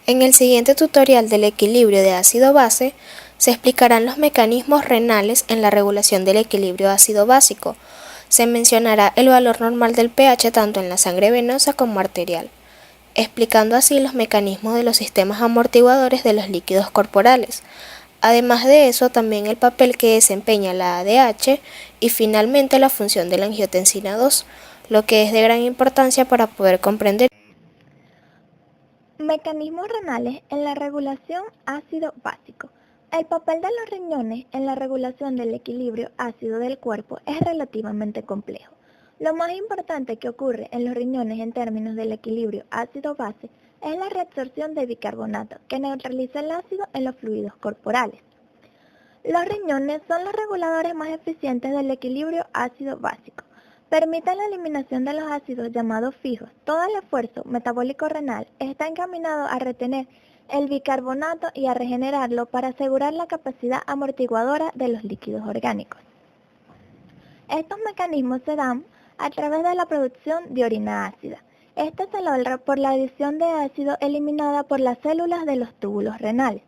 En el siguiente tutorial del equilibrio de ácido-base, se explicarán los mecanismos renales en la regulación del equilibrio ácido-básico. Se mencionará el valor normal del pH tanto en la sangre venosa como arterial, explicando así los mecanismos de los sistemas amortiguadores de los líquidos corporales. Además de eso, también el papel que desempeña la ADH y finalmente la función de la angiotensina 2, lo que es de gran importancia para poder comprender. Mecanismos renales en la regulación ácido-básico. El papel de los riñones en la regulación del equilibrio ácido del cuerpo es relativamente complejo. Lo más importante que ocurre en los riñones en términos del equilibrio ácido-base es la reabsorción de bicarbonato, que neutraliza el ácido en los fluidos corporales. Los riñones son los reguladores más eficientes del equilibrio ácido-básico. Permiten la eliminación de los ácidos llamados fijos. Todo el esfuerzo metabólico renal está encaminado a retener el bicarbonato y a regenerarlo para asegurar la capacidad amortiguadora de los líquidos orgánicos. Estos mecanismos se dan a través de la producción de orina ácida. Este se logra por la adición de ácido eliminada por las células de los túbulos renales.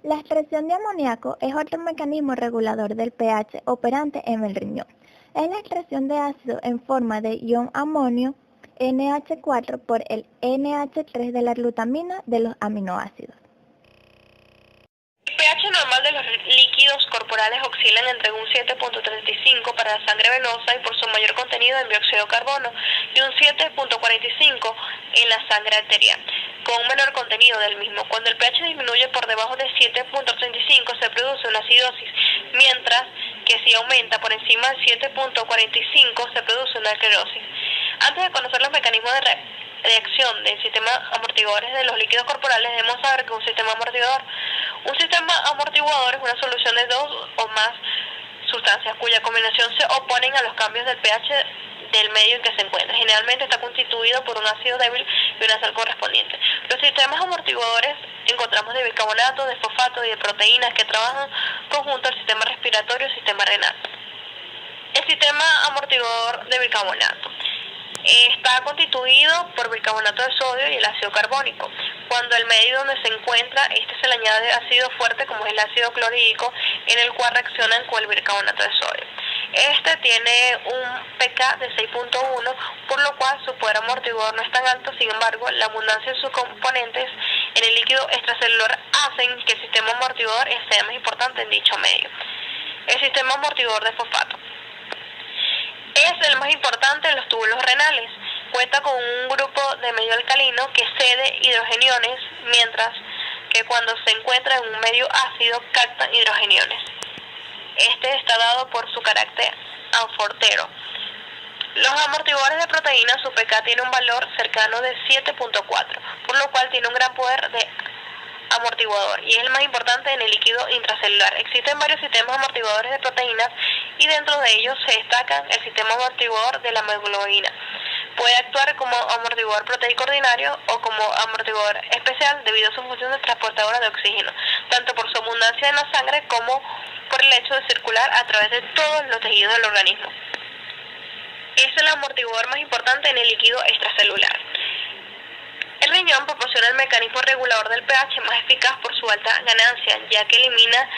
La excreción de amoníaco es otro mecanismo regulador del pH operante en el riñón. Es la excreción de ácido en forma de ion amonio NH4 por el NH3 de la glutamina de los aminoácidos. El pH normal de los líquidos corporales oscilan entre un 7.35 para la sangre venosa y por su mayor contenido en dióxido de carbono y un 7.45 en la sangre arterial, con un menor contenido del mismo. Cuando el pH disminuye por debajo de 7.35 se produce una acidosis, mientras que si aumenta por encima del 7.45 se produce una esclerosis. Antes de conocer los mecanismos de reacción del sistema amortiguadores de los líquidos corporales, debemos saber que un sistema amortiguador es una solución de dos o más sustancias cuya combinación se oponen a los cambios del pH del medio en que se encuentra. Generalmente está constituido por un ácido débil y una sal correspondiente. Los sistemas amortiguadores encontramos de bicarbonato, de fosfato y de proteínas que trabajan conjunto al sistema respiratorio y sistema renal. El sistema amortiguador de bicarbonato está constituido por bicarbonato de sodio y el ácido carbónico. Cuando el medio donde se encuentra, se le añade ácido fuerte como es el ácido clorhídrico, en el cual reaccionan con el bicarbonato de sodio. Tiene un pK de 6.1, por lo cual su poder amortiguador no es tan alto. Sin embargo, la abundancia de sus componentes en el líquido extracelular hacen que el sistema amortiguador sea más importante en dicho medio. El sistema amortiguador de fosfato es el más importante en los túbulos renales. Cuenta con un grupo de medio alcalino que cede hidrogeniones, mientras que cuando se encuentra en un medio ácido capta hidrogeniones. Está dado por su carácter anfortero. Los amortiguadores de proteínas, su pK tiene un valor cercano de 7.4, por lo cual tiene un gran poder de amortiguador y es el más importante en el líquido intracelular. Existen varios sistemas amortiguadores de proteínas y dentro de ellos se destacan el sistema amortiguador de la hemoglobina. Puede actuar como amortiguador proteico ordinario o como amortiguador especial debido a su función de transportadora de oxígeno, tanto por su abundancia en la sangre como por el hecho de circular a través de todos los tejidos del organismo. Es el amortiguador más importante en el líquido extracelular. El riñón proporciona el mecanismo regulador del pH más eficaz por su alta ganancia, ya que elimina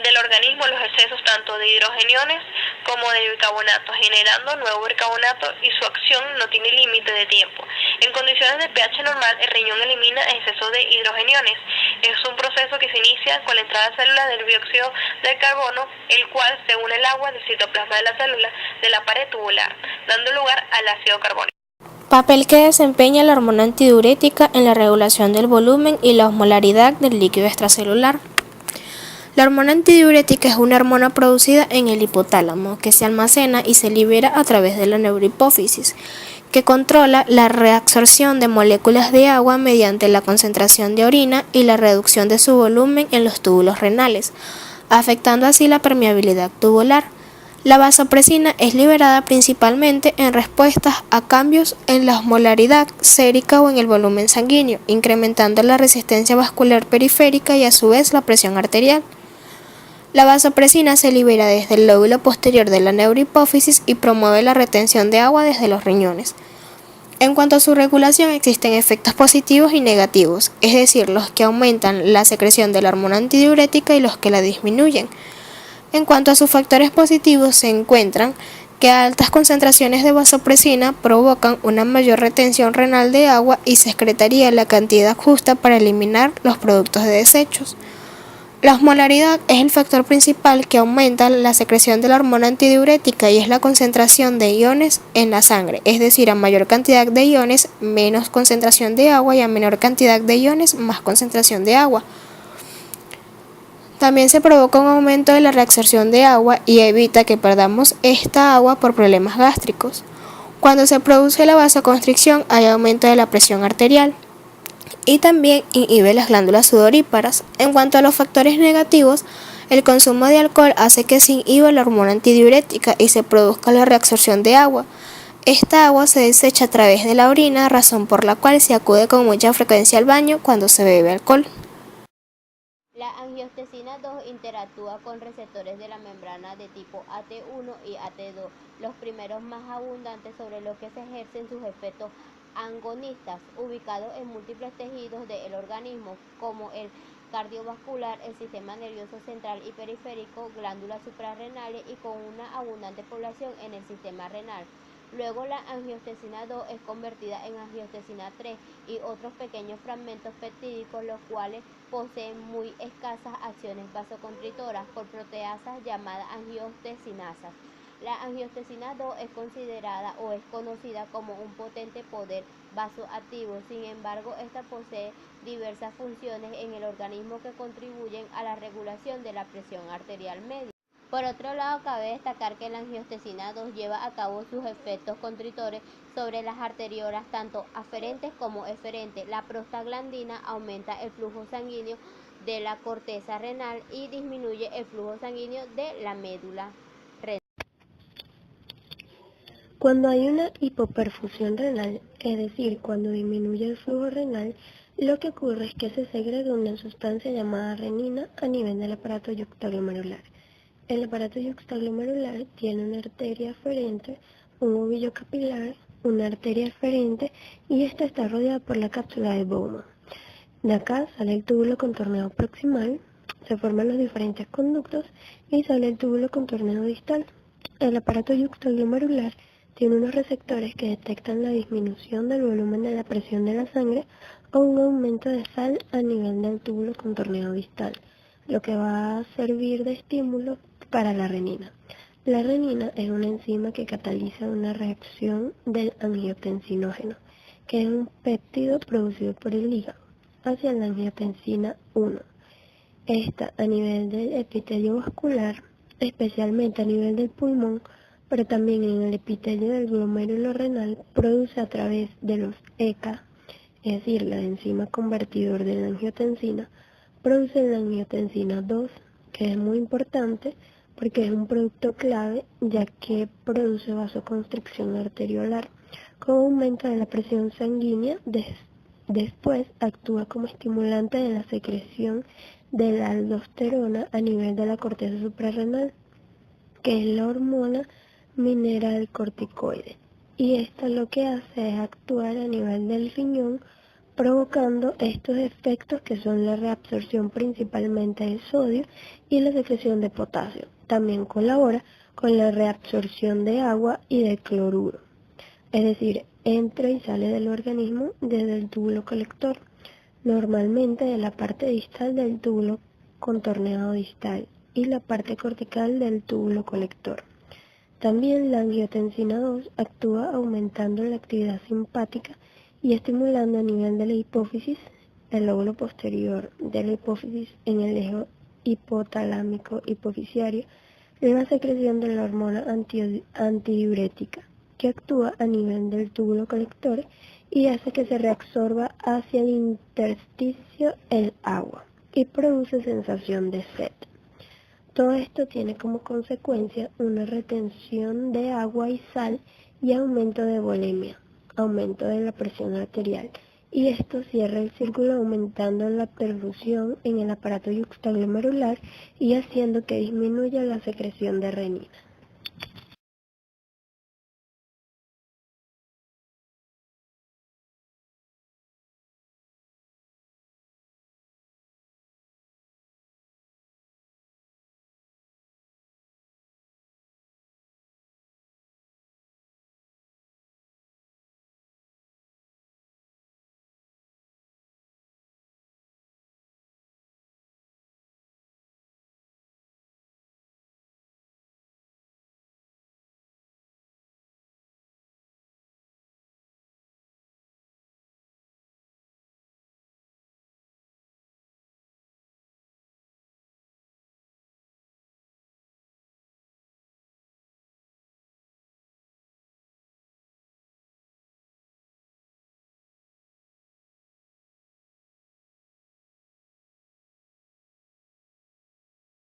del organismo los excesos tanto de hidrogeniones como de bicarbonato, generando nuevo bicarbonato, y su acción no tiene límite de tiempo. En condiciones de pH normal, el riñón elimina excesos de hidrogeniones. Es un proceso que se inicia con la entrada celular del dióxido de carbono, el cual se une al agua del citoplasma de la célula de la pared tubular, dando lugar al ácido carbónico. Papel que desempeña la hormona antidiurética en la regulación del volumen y la osmolaridad del líquido extracelular. La hormona antidiurética es una hormona producida en el hipotálamo que se almacena y se libera a través de la neurohipófisis, que controla la reabsorción de moléculas de agua mediante la concentración de orina y la reducción de su volumen en los túbulos renales, afectando así la permeabilidad tubular. La vasopresina es liberada principalmente en respuesta a cambios en la osmolaridad sérica o en el volumen sanguíneo, incrementando la resistencia vascular periférica y a su vez la presión arterial. La vasopresina se libera desde el lóbulo posterior de la neurohipófisis y promueve la retención de agua desde los riñones. En cuanto a su regulación, existen efectos positivos y negativos, es decir, los que aumentan la secreción de la hormona antidiurética y los que la disminuyen. En cuanto a sus factores positivos, se encuentran que altas concentraciones de vasopresina provocan una mayor retención renal de agua y se excretaría la cantidad justa para eliminar los productos de desechos. La osmolaridad es el factor principal que aumenta la secreción de la hormona antidiurética y es la concentración de iones en la sangre, es decir, a mayor cantidad de iones, menos concentración de agua y a menor cantidad de iones, más concentración de agua. También se provoca un aumento de la reabsorción de agua y evita que perdamos esta agua por problemas gástricos. Cuando se produce la vasoconstricción hay aumento de la presión arterial y también inhibe las glándulas sudoríparas. En cuanto a los factores negativos, el consumo de alcohol hace que se inhiba la hormona antidiurética y se produzca la reabsorción de agua. Esta agua se desecha a través de la orina, razón por la cual se acude con mucha frecuencia al baño cuando se bebe alcohol. La angiotensina 2 interactúa con receptores de la membrana de tipo AT1 y AT2, los primeros más abundantes sobre los que se ejercen sus efectos agonistas, ubicados en múltiples tejidos del organismo, como el cardiovascular, el sistema nervioso central y periférico, glándulas suprarrenales y con una abundante población en el sistema renal. Luego la angiotensina 2 es convertida en angiotensina 3 y otros pequeños fragmentos peptídicos, los cuales poseen muy escasas acciones vasoconstrictoras por proteasas llamadas angiotensinasas. La angiotensina 2 es considerada o es conocida como un potente poder vasoactivo. Sin embargo, esta posee diversas funciones en el organismo que contribuyen a la regulación de la presión arterial media. Por otro lado, cabe destacar que la angiotensina 2 lleva a cabo sus efectos constrictores sobre las arteriolas tanto aferentes como eferentes. La prostaglandina aumenta el flujo sanguíneo de la corteza renal y disminuye el flujo sanguíneo de la médula renal. Cuando hay una hipoperfusión renal, es decir, cuando disminuye el flujo renal, lo que ocurre es que se segrega una sustancia llamada renina a nivel del aparato yuxtaglomerular. El aparato yuxtaglomerular tiene una arteria aferente, un ovillo capilar, una arteria aferente y esta está rodeada por la cápsula de Bowman. De acá sale el túbulo contorneado proximal, se forman los diferentes conductos y sale el túbulo contorneado distal. El aparato yuxtaglomerular tiene unos receptores que detectan la disminución del volumen de la presión de la sangre o un aumento de sal a nivel del túbulo contorneado distal, lo que va a servir de estímulo para la renina. La renina es una enzima que cataliza una reacción del angiotensinógeno, que es un péptido producido por el hígado, hacia la angiotensina 1. Esta a nivel del epitelio vascular, especialmente a nivel del pulmón, pero también en el epitelio del glomérulo renal, produce a través de los ECA, es decir, la enzima convertidor de la angiotensina, produce la angiotensina 2, que es muy importante porque es un producto clave ya que produce vasoconstricción arteriolar con aumento de la presión sanguínea. Después actúa como estimulante de la secreción de la aldosterona a nivel de la corteza suprarrenal, que es la hormona mineralcorticoide, y esta lo que hace es actuar a nivel del riñón, provocando estos efectos que son la reabsorción principalmente de sodio y la secreción de potasio. También colabora con la reabsorción de agua y de cloruro, es decir, entra y sale del organismo desde el túbulo colector, normalmente de la parte distal del túbulo contorneado distal y la parte cortical del túbulo colector. También la angiotensina 2 actúa aumentando la actividad simpática y estimulando a nivel de la hipófisis, el lóbulo posterior de la hipófisis en el eje hipotalámico hipofisiario, la secreción de la hormona antidiurética, que actúa a nivel del túbulo colector y hace que se reabsorba hacia el intersticio el agua y produce sensación de sed. Todo esto tiene como consecuencia una retención de agua y sal y aumento de volemia, aumento de la presión arterial, y esto cierra el círculo aumentando la perfusión en el aparato yuxtaglomerular y haciendo que disminuya la secreción de renina.